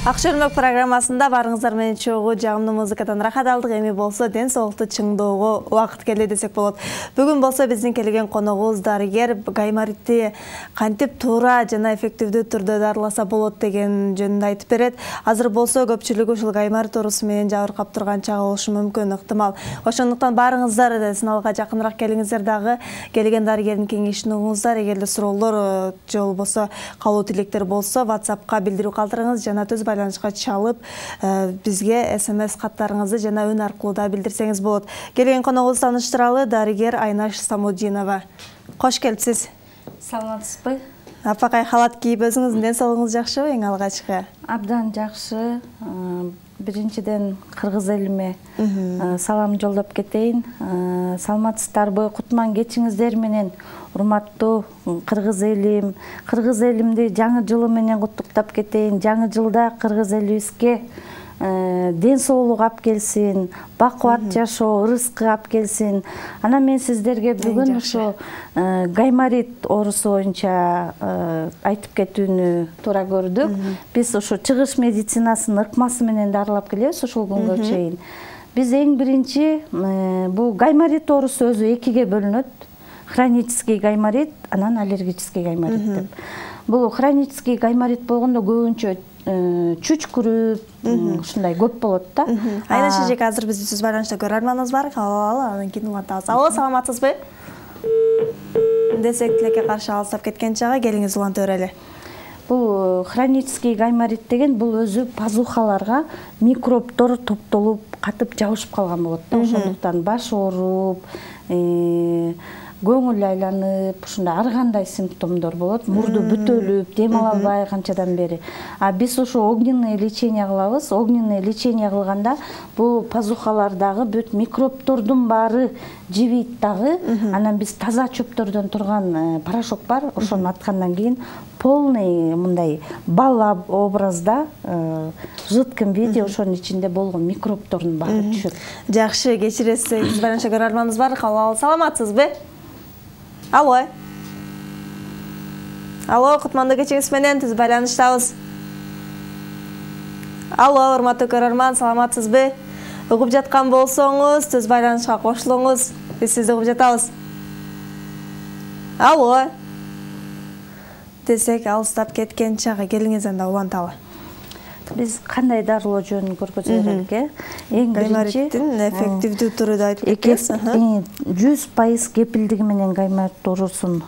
Акшөлмөк программасында барыңыздар менен чогуу жагымдуу музыкадан рахат алдык. Эми болсо ден соолукту чыңдоого убакыт келди десек болот. Бүгүн болсо биздин келген коногубуз дарыгер гайморитти кантип туура жана эффективдүү түрдө дарыласа болот деген жөнүндө айтып берет. Азыр болсо көпчүлүгү ушул гайморит оорусу менен жабыркап турган чагы болушу мүмкүн, ыктымал. Ошондуктан барыңыздар сыналга жакыныраак келиңиздер дагы. Келген дарыгердин кеңешин угуңуздар. Эгерде суроолор же болбосо калуу тилектер болсо WhatsAppка билдирүү калтырыңыз жана түз байланышка чалып бизге SMS каттарыңызды жана үн аркылуу да билдирсеңиз болот. Келген коногубузду тааныштыралы, дарыгер Айнаш Самудинова. Кош келипсиз. Саламатсызбы? Апакай халат кийип өзүңүздүн ден соолугуңуз жакшыбы эң алгачкы? Абдан жакшы. Биринчиден кыргыз элиме салам жолдоп кетейин. Саламатсыздарбы? Кутман кечиңиздер менен урматтуу кыргыз элим. Кыргыз элимди жаңы жылы менен куттуктап кетейин. Жаңы жылда кыргыз элибизге ден соолук алып келсин, бакубат жашоо, ырыскы алып келсин. Анан мен сиздерге бүгүн ошо гайморит оорусу боюнча айтып кетүүнү туура көрдүк. Биз ошо чыгыш медицинасынын ыкмасы менен дарылап келебиз ушул күнгө чейин. Биз эң биринчи бул гайморит оорусу өзү экиге бөлүнөт. Хронический гайморит, анан аллергический гайморит деп. Бул хронический гайморит болгондо көбүнчө чүчкүрүп, ушундай көп болот да. Айнаш эжеке, азыр биздин түз байланышта көрөрманыбыз бар. Анан кийин улантабыз. Алло, саламатсызбы? Десек тилекке каршы алыстап кеткен чагы, келиңиз улантып берели. Бул хронический гайморит деген бул өзү пазухаларга микробтор топтолуп, катып жабышып калган болот да. Ошондуктан баш ооруп, көңүл айланып, ушундай ар кандай симптомдор болот. Мурду бүтөлүп, дем ала албай канчадан бери. А биз ошо огненный лечение кылабыз. Огненный лечение кылганда бул пазухалардагы бүт микробтордун баары жибийт дагы. Анан биз таза чөптөрдөн турган порошок бар. Ошону аткандан кийин полный мындай бал образда жидком виде ошонун ичинде болгон микробтордун баары түшөт. Жакшы, кечиресиз. Барынча көрөрманыбыз бар. Саламатсызбы? Алло. Алло, кутмандуу кечиңиз менен түз байланыштабыз. Алло, урматтуу көрөрман, саламатсызбы? Угуп жаткан болсоңуз, түз байланышка кошулуңуз. Биз сизди угуп жатабыз. Алло. Десек алыстап кеткен чагы, келиңиз анда уланталы. Биз кандай дарылоо жөнүн көргөзө берели. Эң биринчи эффективдүү түрү да айтып кетсиз. 100% кепилдиги менен гайморит оорусун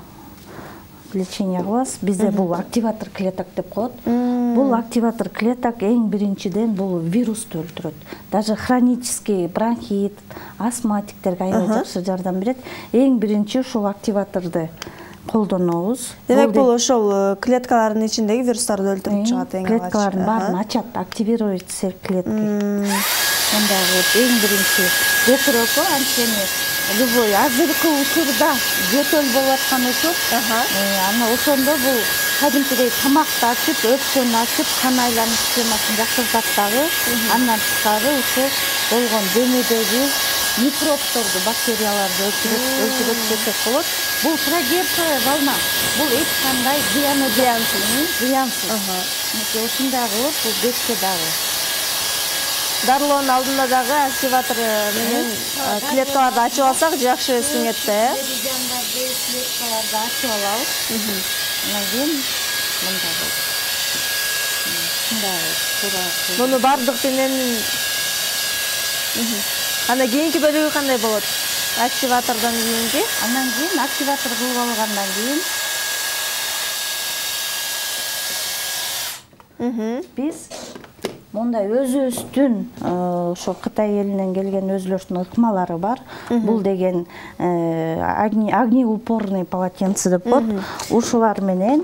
лечение кылабыз. Бизде бул активатор клеток деп коет. Бул активатор клеток эң биринчиден бул вирусту өлтүрөт. Даже хронический бронхит, астматиктерге аябай жакшы жардам берет. Эң биринчи ушул активаторду колдонобуз. Демек бул ошол клеткалардын ичиндеги вирустарды өлтүрүп чыгат эң алгач. Клеткалардын баарын ачат, активирует все клетки. Анда эң биринчи жөтөрөкө анткени любой азыркы учурда жөтөл болуп аткан учур. Ана ошондо бул кадимкидей тамакты ачып, өпкөнү ачып, кан айланыш системасын жакшыртат дагы. Андан тышкары ушул болгон денедеги микробторду, бактерияларды өлтүрөт десек болот. Бул прогерцовая волна. Бул эч кандай зыянсыз. Ушундай кылып бул бетке дагы. Дарылоонун алдында дагы активатор менен клеткаларды ачып алсак жакшы сиңет да, э? Клеткаларды ачып алабыз. Анан кийин мындай болот. Мындай. Муну бардык менен анда кийинки бөлүгү кандай болот? Активатордон кийинки? Андан кийин активатор кылып алгандан кийин биз мындай өзүбүздүн ошо Кытай элинен келген өзүлөрүнүн ыкмалары бар. Бул деген огнеупорный полотенце деп коет. Ушулар менен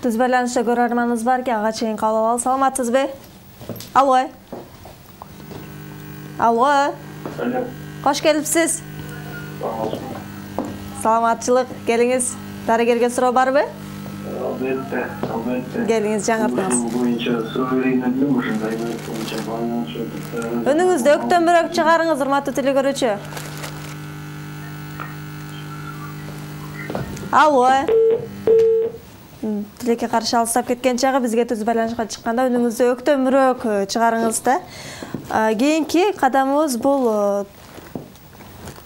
түз байланышта көрөрманыбыз барки, ага чейин кабыл алалы. Саламатсызбы? Алло. Алло. Кош келипсиз. Саламатчылык, келиңиз. Дарыгерге суроо барбы? Келиңиз, жаңыртыңыз. Өнүңүздө өктөн-бөрөк чыгарыңыз, урматтуу телекөрүүчү. Алло. Тилекке каршы алыстап кеткен чагы бизге түз байланышка чыкканда үнүңүздү өктөмүрөөк чыгарыңыз да. Кийинки кадамыбыз бул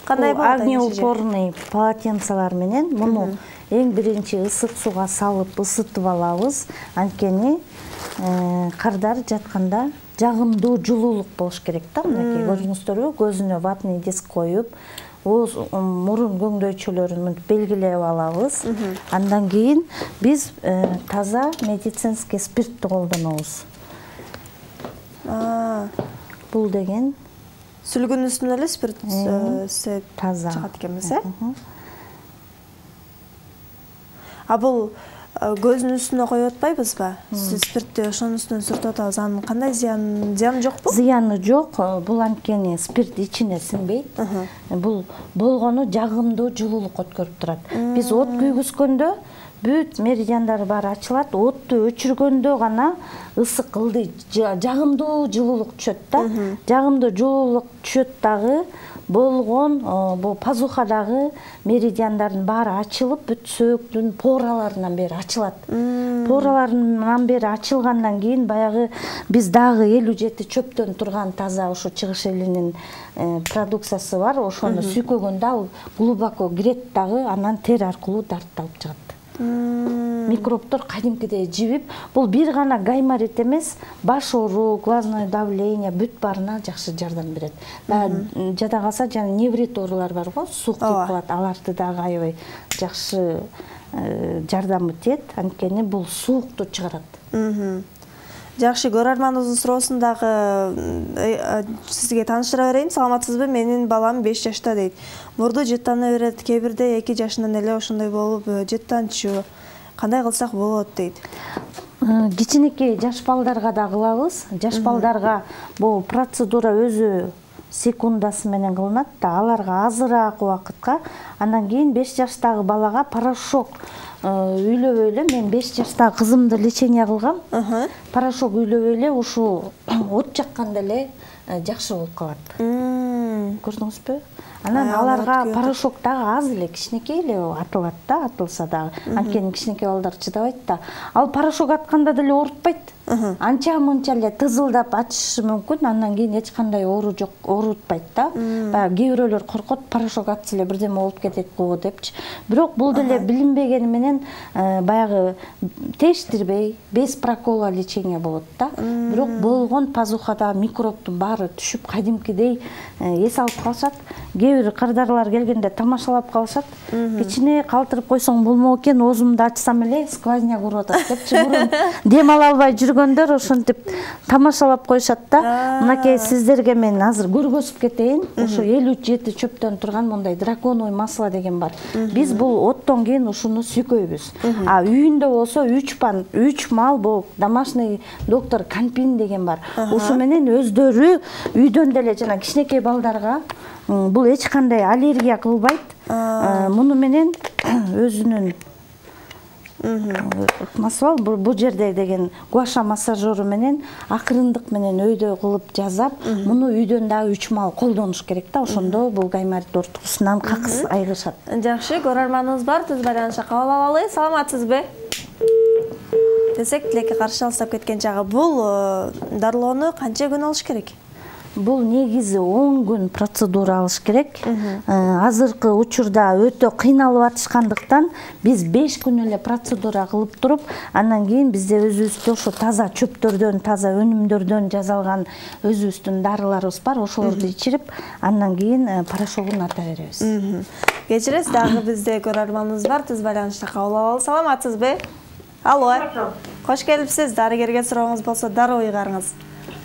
кандай болот? Огнеупорный полотенцалар менен муну эң биринчи ысык сууга салып ысытып алабыз. Анткени кардар жатканда жагымдуу жылуулук болуш керек да. Мынакей көрдүңүздөрбү? Көзүнө ватный диск коюп, мурун көңдөйчөлөрүн белгилеп алабыз. Андан кийин биз таза медицинский спиртти колдонобуз. Бул деген сүлгүнүн үстүнө эле спирт таза чыгат экенбиз, Бул көзүнүн үстүнө коюп атпайбызбы? Спиртти ошонун үстүнө сүртүп атабыз. Анын кандай зыяны жокпу? Зыяны жок. Бул анткени спирт ичине сиңбейт. Бул болгону жагымдуу жылуулук өткөрүп турат. Биз от күйгүзгөндө бүт меридиандары баары ачылат. Отту өчүргөндө гана ысык ылдый жагымдуу жылуулук түшөт да. Жагымдуу жылуулук түшөт дагы болгон бул пазухадагы меридиандардын баары ачылып, бүт сөөктүн пораларынан бери ачылат. Пораларынан бери ачылгандан кийин баягы биз дагы 57 чөптөн турган таза ошо чыгыш элинин продукциясы бар. Ошону сүйкөгөндө ал глубоко кирет дагы, анан тер аркылуу дартталып чыгат. Микробтор кадимкидей жибип, бул бир гана гайморит эмес, баш оору, глазное давление бүт баарына жакшы жардам берет. Жада калса жана неврит оорулар бар го, суук кирип калат, аларды дагы аябай жакшы жардамы тиет, анткени бул суукту чыгарат. Жакшы, көрөрманыбыздын суроосундагы сизге тааныштыра берейин. Саламатсызбы? Менин балам 5 жашта дейт. Мурду жыттана берет, кээ бирде 2 жашынан эле ошондой болуп жыттанчу. Кандай кылсак болот дейт. Кичинекей жаш балдарга да кылабыз. Жаш балдарга бул процедура өзү секундасы менен кылынат да, аларга азыраак убакытка. Андан кийин 5 жаштагы балага порошок үйлөп эле, мен 5 жаштагы кызымды лечение кылгам. Порошок үйлөп эле ушул от жакканда эле жакшы болуп калат. Көрдүңүзбү? Анан аларга порошок дагы аз эле, кичинекей эле атылат да, атылса дагы. Анткени кичинекей балдар чыдабайт да. Ал порошок атканда деле оорутпайт. Анча-мынча эле тызылдап ачышы мүмкүн, андан кийин эч кандай оору жок, оорутпайт да. Баягы кээ бирөөлөр коркот, порошок атса эле бирдеме болуп кетет го депчи. Бирок бул деле билинбегени менен баягы тештирбей, без прокола лечение болот да. Бирок болгон пазухада микробтун баары түшүп, кадимкидей эс алып калышат. Кээ бир кардарлар келгенде тамашалап калышат. Кичине калтырып койсоң болмок экен, оозумду ачсам эле сквозняк уруп атат депчи. Мурун дем ала албай жүргөндөр ошентип тамашалап коюшат да. Мынакей сиздерге мен азыр көргөзүп кетейин. Ошо 57 чөптөн турган мындай драконовый масло деген бар. Биз бул оттон кийин ушуну сүйкөйбүз. Үйүндө болсо 3 мал бул домашний доктор Канпин деген бар. Ушу менен өздөрү үйдөн деле жана кичинекей балдарга бул эч кандай аллергия кылбайт. Муну менен өзүнүн массаж бул жерде деген гуаша массажеру менен акырындык менен өйдө кылып жасап, муну үйдөн дагы 3 мал колдонуш керек да, ошондо бул гайморит ортосунан какыс айыгышат. Жакшы, көрөрманыбыз бар, түз байланышка кабыл алалы. Саламатсызбы? Десек, тилекке каршы алыстап кеткен чагы. Бул дарылоону канча күн алыш керек? Бул негизи 10 күн процедура алыш керек. Азыркы учурда өтө кыйналып атышкандыктан биз 5 күн эле процедура кылып туруп, андан кийин бизде өзүбүздө ошо таза чөптөрдөн, таза өнүмдөрдөн жасалган өзүбүздүн дарыларыбыз бар. Ошолорду ичирип, андан кийин порошогун ата беребиз. Кечиресиз, дагы бизде көрөрманыбыз бар, түз байланышта кабыл алалы. Саламатсызбы? Алло. Кош келипсиз. Дарыгерге сурооңуз болсо дароо уйгарыңыз.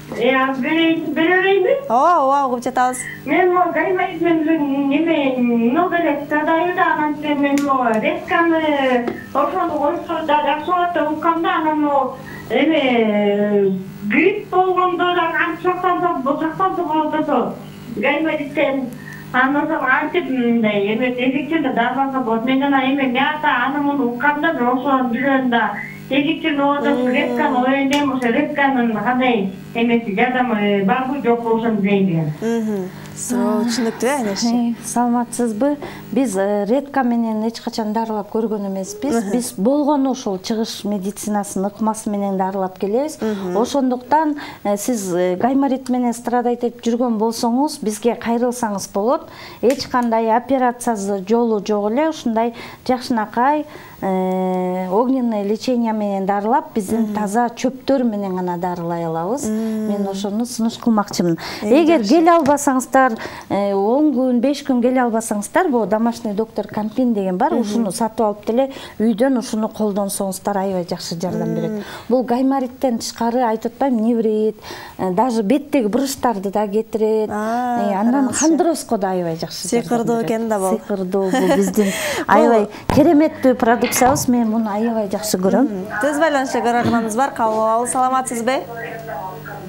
Беребейби? Ооба, угуп жатабыз. Мен могу гайморит менен неме много эле страдаю да, анан мен могу резканы ошону коюшса да жакшы болот деп уккам да, анан могу эме грипп болгондо да жактан болот гаймориттен. Анан антип мындай эме эффективдүү дарбаса болот. Мен жана эме мята аны муну уккам да, ошону билем да. Эффективдүү болот, резканы оюндайм, ошо резканын кандай эмеси жардамы барбы жокпу ошону билейин деген. Суроо түшүнүктүү энеши. Саламатсызбы? Биз редка менен эч качан дарылап көргөн эмеспиз. Биз болгону ушул чыгыш медицинасынын ыкмасы менен дарылап келебиз. Ошондуктан сиз гайморит менен страдайт этип жүргөн болсоңуз, бизге кайрылсаңыз болот. Эч кандай операциясы жолу жок эле, ушундай жакшынакай огненный лечение менен дарылап, биздин таза чөптөр менен гана дарылай алабыз. Мен ошону сунуш кылмакчымын. Эгер келе албасаңыздар, 10 күн, 5 күн келе албасаңыздар, бул домашний доктор Кампин деген бар, ушуну сатып алып деле үйдөн ушуну колдонсоңуздар аябай жакшы жардам берет. Бул гаймориттен тышкары айтып атпайм, неврит, даже беттеги буручтарды да кетирет. Андан хондроска да аябай жакшы жардам берет. Сыйкырдуу экен да бул. Сыйкырдуу, бул биздин аябай кереметтүү продукциябыз. Мен муну аябай жакшы көрөм. Түз байланышта көрөрманыбыз бар. Кабыл алабыз. Саламатсызбы?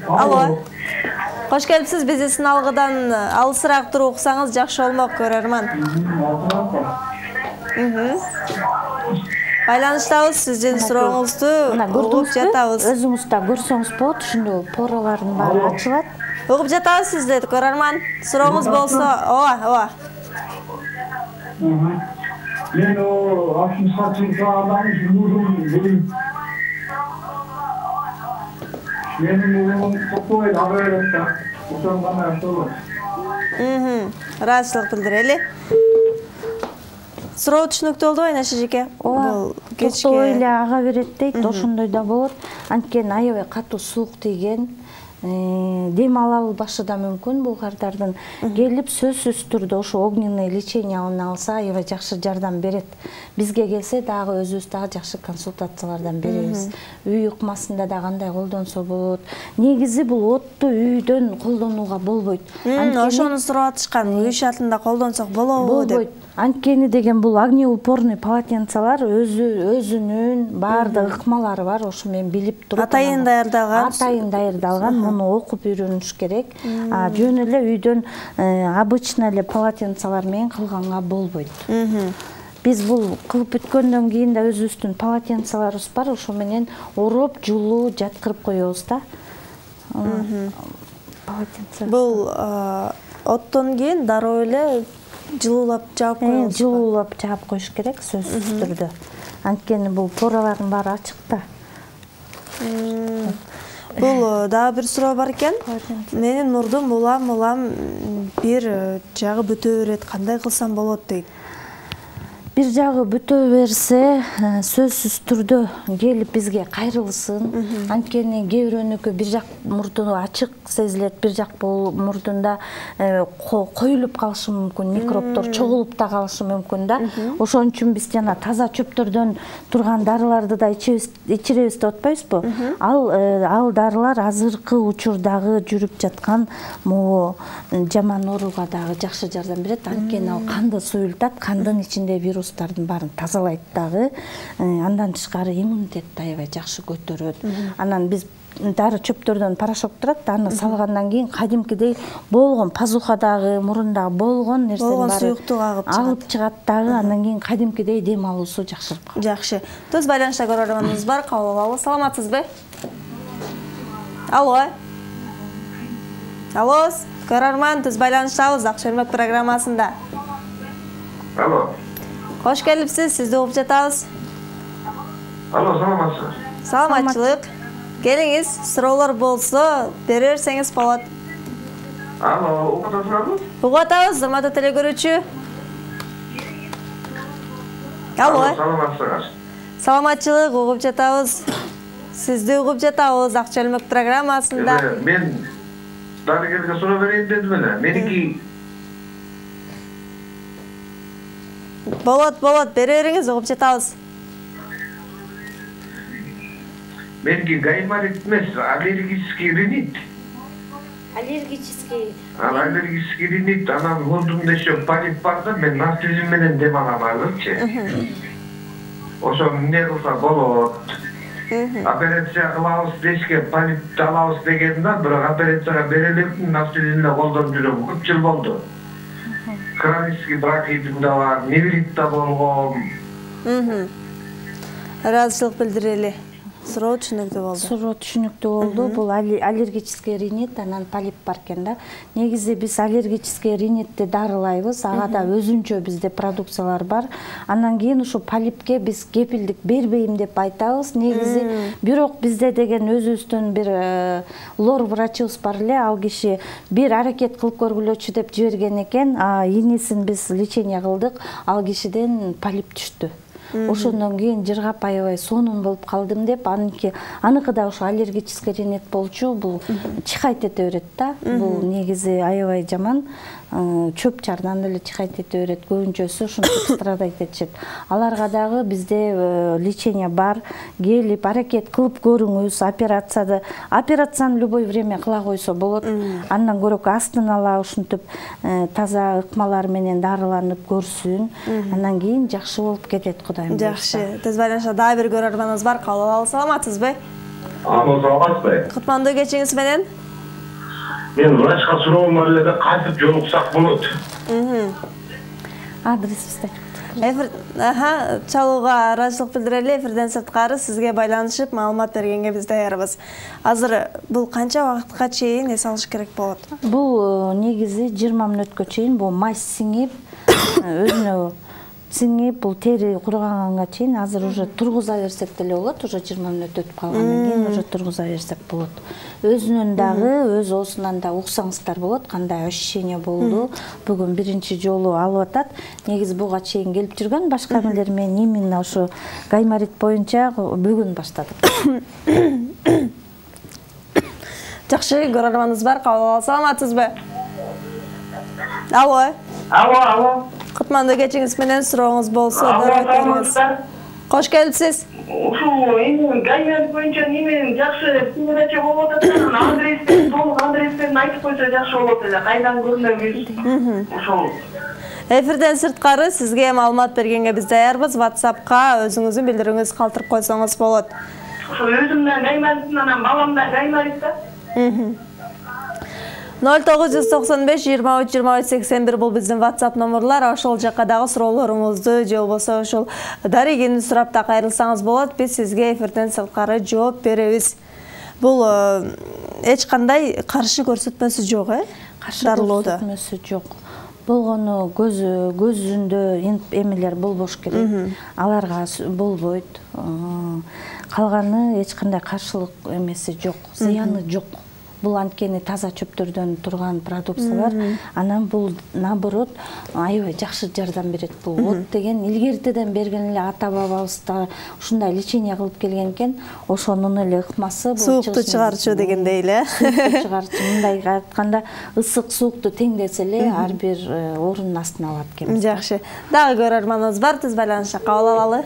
Алло. Кош келипсиз. Бизди сыналгыдан алысыраак туруп уксаңыз жакшы болмок, көрөрман. Байланыштабыз. Сиздин сурооңузду угуп жатабыз. Өзүңүз да көрсөңүз болот, ушундай поралардын баары ачылат. Угуп жатабыз сизди, көрөрман. Сурооңуз болсо, ооба. Мен ашын сатып адамыз мурун менин мурун топой арайракта ошон гана ашылат. Ыраазычылык билдирели. Суроо түшүнүктүү болдубу энеши жеке? Бул топой эле ага берет дейт, ошондой да болот. Анткени аябай катуу суук тийген, дем ала албашы да мүмкүн булгардардын. Келип сөзсүз түрдө ошо огненный лечениени алса аябай жакшы жардам берет. Бизге келсе дагы өзүбүз дагы жакшы консультациялардан беребиз. Үй ыкмасында да кандай колдонсо болот. Негизи бул отту үйдөн колдонууга болбойт. Ошону сурап атышкан. Үй шартында колдонсок болобу деп. Анткени деген бул огнеупорный полотенцалар өзүнүн баардык ыкмалары бар, ошо мен билип туруп. Атайын даярдалган. Атайын даярдалган, муну окуп үйрөнүш керек. Жөн эле үйдөн обычный эле полотенцалар менен кылганга болбойт. Биз бул кылып бүткөндөн кийин да өзүбүздүн полотенцаларыбыз бар, ошо менен ороп, жулуу жаткырып коебуз да. Бул оттон кийин дароо эле жылуулап жаап коебуз. Жылуулап жаап коюш керек сөзсүз түрдө. Анткени бул поралардын баары ачык да. Бул дагы бир суроо бар экен. Менин мурдум улам бир жагы бүтө берет. Кандай кылсам болот дейт. Бир жагы бүтө берсе, сөзсүз түрдө келип бизге кайрылсын. Анткени кээ бирөөнүкү бир жак мурду ачык сезилет, бир жак мурдунда коюлуп калышы мүмкүн, микробтор чогулуп да калышы мүмкүн да. Ошон үчүн биз жана таза чөптөрдөн турган дарыларды да ичиребиз деп атпайбызбы? Ал дарылар азыркы учурдагы жүрүп жаткан могу жаман ооруга дагы жакшы жардам берет. Анткени ал канды суюлтат, кандын ичинде вирустардын баарын тазалайт дагы. Андан тышкары иммунитетти аябай жакшы көтөрөт. Анан биз дары чөптөрдөн порошок турат, аны салгандан кийин кадимкидей болгон пазухадагы, мурундагы болгон нерсени баары суюктук алып чыгат дагы, андан кийин кадимкидей дем алуусу жакшырып калат. Жакшы. Түз байланышта көрөрманыбыз бар. Кабыл алабыз. Саламатсызбы? Алло. Алло, көрөрман, түз байланыштабыз Акчермек программасында. Алло. Кош келипсиз, сизди угуп жатабыз. Алло, саламатсыз. Саламатчылык. Келиңиз, суроолор болсо берерсеңиз болот. Алло, угуп атасызбы? Угуп атабыз, урматтуу теле көрүүчү. Алло. Саламатсыз. Саламатчылык, угуп жатабыз. Сизди угуп жатабыз Акчермек программасында. Мен дарыгерге суроо берейин дедим эле. Меники Болот, бере бериңиз, угуп жатабыз. Меники гайморит эмес, аллергический ринит. Аллергический ринит, анан мурдумда еще полип бар да, мен наркотизм менен дем алам азырчы. Ошо эмне кылса болот. Операция кылабыз дешке, полипти алабыз деген да, бирок операцияга берелеп наркотизмди колдонуп жүрөм, көп жыл болду. Хронический бронхитим да бар, неврит да болгон. Ыраазычылык билдирели. Суроо түшүнүктүү болду. Суроо түшүнүктүү болду. Бул аллергический ринит, анан полип бар экен да. Негизи биз аллергический ринитти дарылайбыз. Ага да өзүнчө бизде продукциялар бар. Анан кийин ушу полипке биз кепилдик бербейм деп айтабыз. Негизи бирок бизде деген өзүбүздөн бир лор врачыбыз бар эле. Ал киши бир аракет кылып көргүлөчү деп жиберген экен. Енисин биз лечение кылдык. Ал кишиден полип түштү. Ошондон кийин жыргап аябай сонун болуп калдым деп, аныкы да ошо аллергический ринит болчу. Бул чихайт эте берет да. Бул негизи аябай жаман. Чөп чардан эле чихайт эте берет. Көбүнчөсү ушинтип страдайт этишет. Аларга дагы бизде лечение бар. Келип аракет кылып көрүңүз. Операцияны любой время кыла койсо болот. Андан көрөк астын ала ушинтип таза ыкмалар менен дарыланып көрсүн. Андан кийин жакшы болуп кетет, Кудайым буйрса. Жакшы. Тез байланышта дагы бир көрөрманыбыз бар. Кабыл алалы, саламатсызбы? Саламатсызбы? Кутмандуу кечиңиз менен? Мен врачка суроом бар эле, кантип жолуксак болот? Адресибизди чалууга ыраазычылык билдирели. Эфирден сырткары сизге байланышып маалымат бергенге биз даярбыз. Азыр бул канча убакытка чейин эс алыш керек болот? Бул негизи 20 мүнөткө чейин бул мазь сиңип, өзүнө сиңип, бул тери курганганга чейин азыр уже тургуза берсек деле болот. Уже 20 мүнөт өтүп калгандан кийин уже тургуза берсек болот. Өзүнөн дагы, өз оосунан да уксаңыздар болот, кандай ощущение болду. Бүгүн биринчи жолу алып атат. Негизи буга чейин келип жүргөн башка эмелер менен именно ошо гайморит боюнча бүгүн баштадык. Жакшы, көрөрманыбыз бар. Кабыл алалы, саламатсызбы? Алло. Кутмандуу кечиңиз менен сурооңуз болсо дароо. Кош келипсиз. Ушул эми гайморит боюнча немен жакшы сиңирече болуп атат. Адрестен, толук адрестен айтып койсо жакшы болот эле. Кайдан көрүнөбүз? Ошол. Эфирден сырткары сизге маалымат бергенге биз даярбыз. WhatsAppка өзүңүздүн билдирүүңүздү калтырып койсоңуз болот. Ошол өзүмдөн гайморит, анан баламда гайморит да. 0995-23-23-81 бул биздин WhatsApp номерлар. Ошол жакка дагы суроолоруңузду же болбосо ошол дарыгини сурап да кайрылсаңыз болот. Биз сизге эфирден сырткары жооп беребиз. Бул эч кандай каршы көрсөтмөсү жок, Каршы көрсөтмөсү жок. Болгону көзүндө эмелер болбош керек. Аларга болбойт. Калганы эч кандай каршылык эмеси жок, зыяны жок. Бул анткени таза чөптөрдөн турган продукциялар, анан бул наоборот аябай жакшы жардам берет. Бул от деген илгертеден берген эле ата бабабыз да ушундай лечение кылып келген экен. Ошонун эле ыкмасы бул суукту чыгарчу дегендей эле. Суукту чыгарчу, мындай айтканда ысык суукту теңдесе эле ар бир орунун астына алат экенбиз. Жакшы. Дагы көрөрманыбыз бар, тез байланышта кабыл алалы.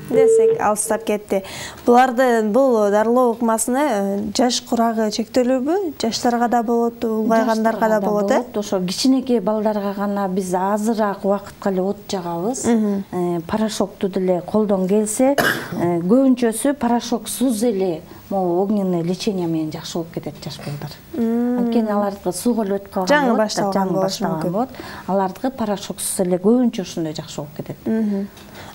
Десек алыстап кетти. Булардын бул дарылоо ыкмасыны жаш курагы чектелүүбү? Жаштарга да болот, улгайгандарга да болот, Ошо кичинекей балдарга гана биз азыраак убакытка эле от жагабыз. Порошокту деле колдон келсе, көбүнчөсү порошоксуз эле огненный лечение менен жакшы болуп кетет жаш балдар. Анткени алардыкы сууга эле өтүп калган жаңы башталган болот. Алардыкы порошоксуз эле көбүнчө ошондой жакшы болуп кетет.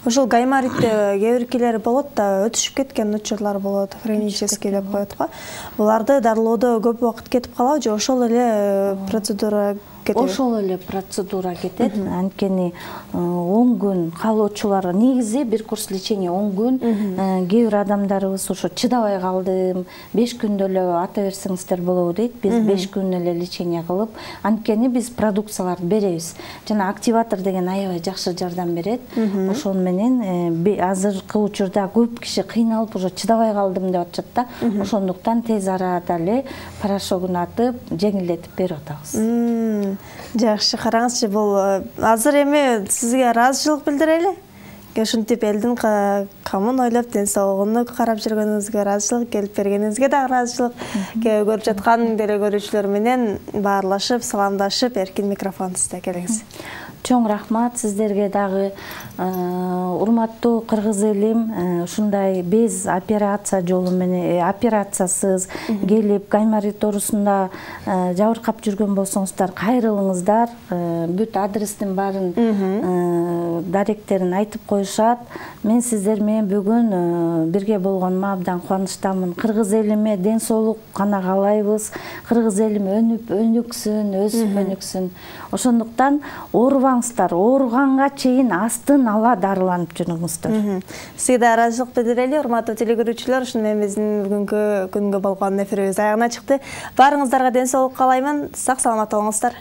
Ошол гайморитте кээ биркилери болот да, өтүшүп кеткен учурлар болот, хронический деп коет го. Буларды дарылоодо көп убакыт кетип калабы же ошол эле процедура кетет? Ошол эле процедура кетет. Анткени 10 күн калуучулар негизи бир курс лечение 10 күн. Кээ бир адамдарыбыз ошо чыдабай калдым, 5 күндө эле ата берсеңиздер болобу дейт. Биз 5 күн эле лечение кылып, анткени биз продукцияларды беребиз. Жана активатор деген аябай жакшы жардам берет. Ошон менен азыркы учурда көп киши кыйналып уже чыдабай калдым деп атышат да. Ошондуктан тез арада эле порошогун атып, жеңилдетип берип атабыз. Жакшы, караңызчы, бул азыр эми сизге ыраазычылык билдирели. Ушинтип элдин камын ойлоп, ден соолугуну карап жүргөнүңүзгө ыраазычылык, келип бергениңизге да ыраазычылык. Көрүп жаткан деле көрүүчүлөр менен баарлашып, саламдашып, эркин микрофон сизде, келиңиз. Чоң рахмат сиздерге дагы. Урматтуу кыргыз элим, ушундай без операция жолу менен операциясыз келип гайморит оорусунда жабыркап жүргөн болсоңуздар, кайрылыңыздар. Бүт адрестин баарын даректерин айтып коюшат. Мен сиздер менен бүгүн бирге болгонума абдан кубанычтамын. Кыргыз элиме ден соолук гана каалайбыз. Кыргыз элим өнүп өнүксүн, өсүп өнүксүн. Ошондуктан оорубаңыздар, ооруганга чейин астын ала дарыланып жүрүңүздөр. Сизге да ыраазычылык билдирели, урматтуу телекөрүүчүлөр. Ушуну менен биздин бүгүнкү күнгө болгон эфирибиз аягына чыкты. Баарыңыздарга ден соолук каалаймын. Сак саламат болуңуздар.